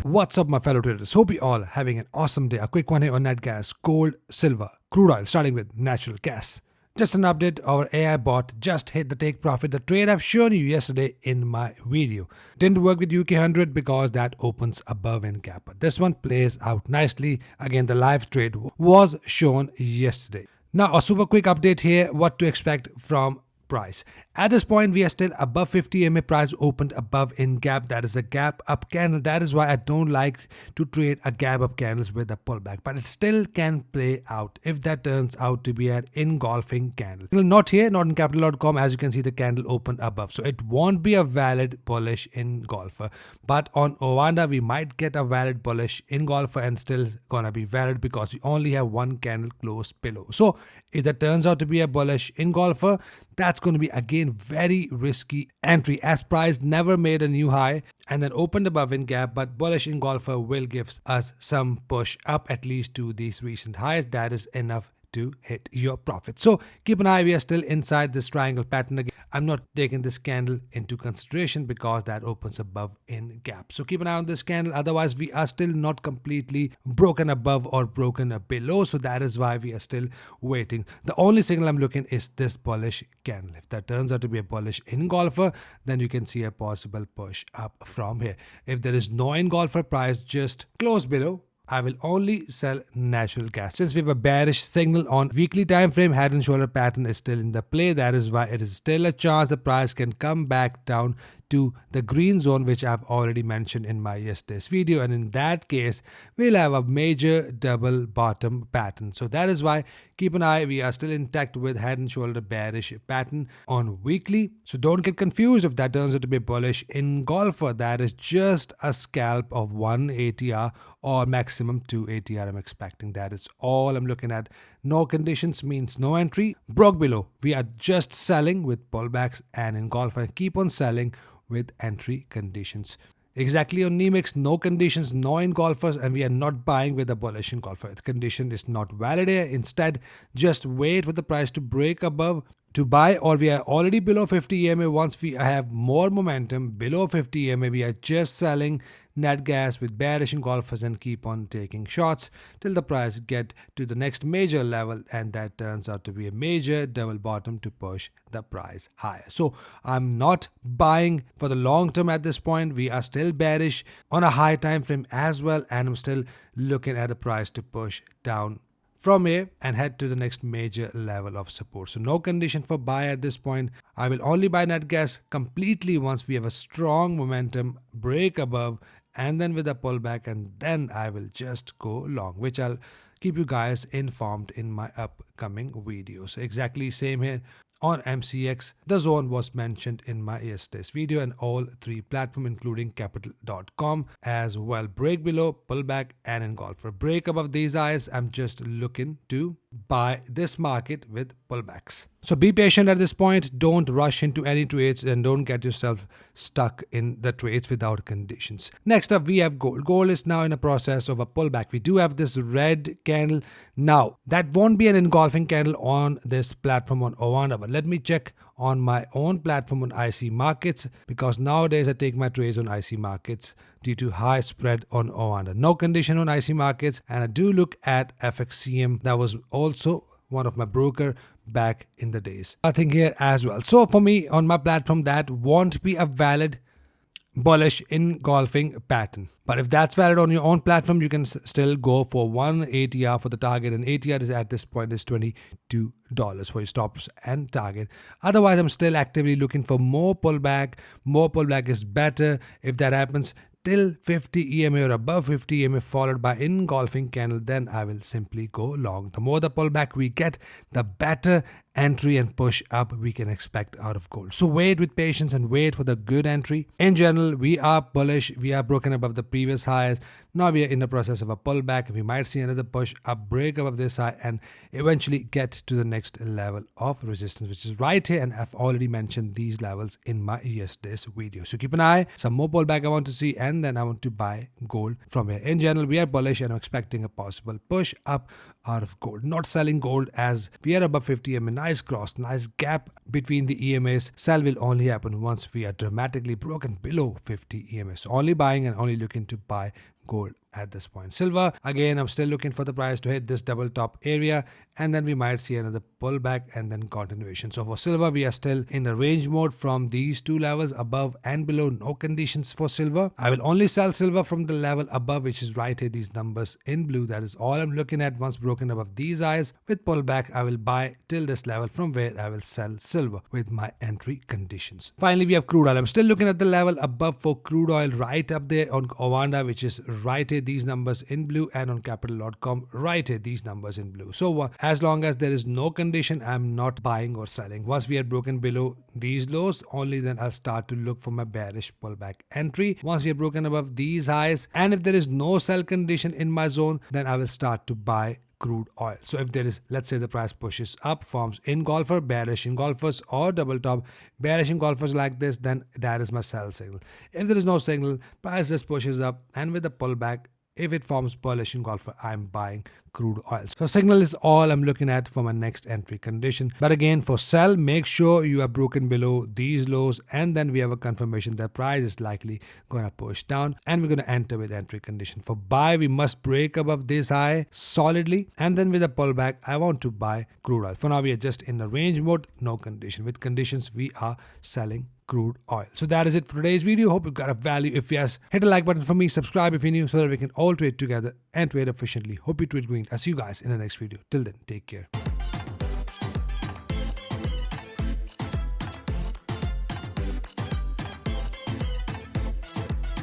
What's up, my fellow traders? Hope you all having an awesome day. A quick one here on nat gas, gold, silver, crude oil, starting with natural gas. Just an update, our AI bot just hit the take profit, the trade I've shown you yesterday in my video. Didn't work with UK 100 because that opens above in gap. But this one plays out nicely. Again, the live trade was shown yesterday. Now, a super quick update here, what to expect from price. At this point, we are still above 50 EMA. Price opened above in gap. That is a gap up candle. That is why I don't like to trade a gap up candles with a pullback. But it still can play out if that turns out to be an engulfing candle. Not here, not in capital.com. As you can see, the candle opened above. So it won't be a valid bullish engulfer. But on Ovanda, we might get a valid bullish engulfer and still gonna be valid because we only have one candle close below. So if that turns out to be a bullish engulfer, that's going to be again very risky entry as price never made a new high and then opened above in gap, but bullish engulfer will give us some push up at least to these recent highs. That is enough to hit your profit. So keep an eye, we are still inside this triangle pattern again. I'm not taking this candle into consideration because that opens above in gap. So keep an eye on this candle. Otherwise, we are still not completely broken above or broken below. So that is why we are still waiting. The only signal I'm looking is this bullish candle. If that turns out to be a bullish engulfer, then you can see a possible push up from here. If there is no engulfer, price just close below. I will only sell natural gas. Since we have a bearish signal on weekly time frame, head and shoulder pattern is still in the play. That is why it is still a chance the price can come back down to the green zone, which I've already mentioned in my yesterday's video. And in that case, we'll have a major double bottom pattern. So that is why keep an eye. We are still intact with head and shoulder bearish pattern on weekly. So don't get confused if that turns out to be bullish engulfer. That is just a scalp of 1 ATR or maximum 2 ATR I'm expecting. That is all I'm looking at. No conditions means no entry. Broke below. We are just selling with pullbacks and engulfer and keep on selling with entry conditions. Exactly on NEMIX, no conditions, no engulfers, and we are not buying with a bullish engulfer. The condition is not valid here. Instead, just wait for the price to break above to buy, or we are already below 50 EMA. Once we have more momentum below 50 EMA, we are just selling net gas with bearish engulfers and keep on taking shots till the price get to the next major level, and that turns out to be a major double bottom to push the price higher. So I'm not buying for the long term at this point. We are still bearish on a high time frame as well, and I'm still looking at the price to push down from here and head to the next major level of support. So no condition for buy at this point. I will only buy net gas completely once we have a strong momentum break above and then with a pullback, and then I will just go long, which I'll keep you guys informed in my upcoming videos. Exactly same here on MCX. The zone was mentioned in my yesterday's video and all three platforms including capital.com as well. Break below, pullback and engulfer. Break above these highs, I'm just looking to buy this market with pullbacks. So be patient at this point. Don't rush into any trades and don't get yourself stuck in the trades without conditions. Next up, we have gold. Gold is now in a process of a pullback. We do have this red candle. Now, that won't be an engulfing candle on this platform on Ovanda, but let me check on my own platform on IC markets, because nowadays I take my trades on IC markets due to high spread on Ovanda. No condition on IC markets, and I do look at FXCM. That was also one of my broker back in the days. Nothing here as well. So for me on my platform, that won't be a valid bullish engulfing pattern. But if that's valid on your own platform, you can still go for 1 ATR for the target, and ATR is at this point is $22 for your stops and target. Otherwise, I'm still actively looking for more pullback. More pullback is better. If that happens till 50 EMA or above 50 EMA followed by engulfing candle, then I will simply go long. The more the pullback we get, the better entry and push up we can expect out of gold. So wait with patience and wait for the good entry. In general, we are bullish. We are broken above the previous highs. Now we are in the process of a pullback. We might see another push up, break above this high, and eventually get to the next level of resistance, which is right here. And I've already mentioned these levels in my yesterday's video. So keep an eye. Some more pullback I want to see, and then I want to buy gold from here. In general, we are bullish and I'm expecting a possible push up out of gold. Not selling gold as we are above 50 EMA nice cross, nice gap between the EMAs. Sell will only happen once we are dramatically broken below 50 EMAs. So only buying and only looking to buy gold at this point. Silver, again, I'm still looking for the price to hit this double top area, and then we might see another pullback and then continuation. So for silver, we are still in the range mode from these two levels, above and below. No conditions for silver. I will only sell silver from the level above, which is right here, these numbers in blue. That is all I'm looking at. Once broken above these highs with pullback, I will buy till this level, from where I will sell silver with my entry conditions. Finally, we have crude oil. I'm still looking at the level above for crude oil, right up there on Ovanda, which is right here, these numbers in blue, and on capital.com right here, these numbers in blue. So as long as there is no condition, I'm not buying or selling. Once we are broken below these lows, only then I'll start to look for my bearish pullback entry. Once we are broken above these highs, and if there is no sell condition in my zone, then I will start to buy crude oil. So if there is, let's say the price pushes up, forms engulfer, bearish engulfers, or double top, bearish engulfers like this, then that is my sell signal. If there is no signal, price just pushes up, and with the pullback, if it forms bullish engulfer, I'm buying crude oil. So signal is all I'm looking at for my next entry condition. But again, for sell, make sure you are broken below these lows, and then we have a confirmation that price is likely going to push down, and we're going to enter with entry condition. For buy, we must break above this high solidly, and then with a pullback, I want to buy crude oil. For now, we are just in the range mode, no condition. With conditions, we are selling crude oil. So that is it for today's video. Hope you got a value. If yes, hit the like button for me, subscribe if you're new, so that we can all trade together and trade efficiently. Hope you trade green. I'll see you guys in the next video. Till then, take care.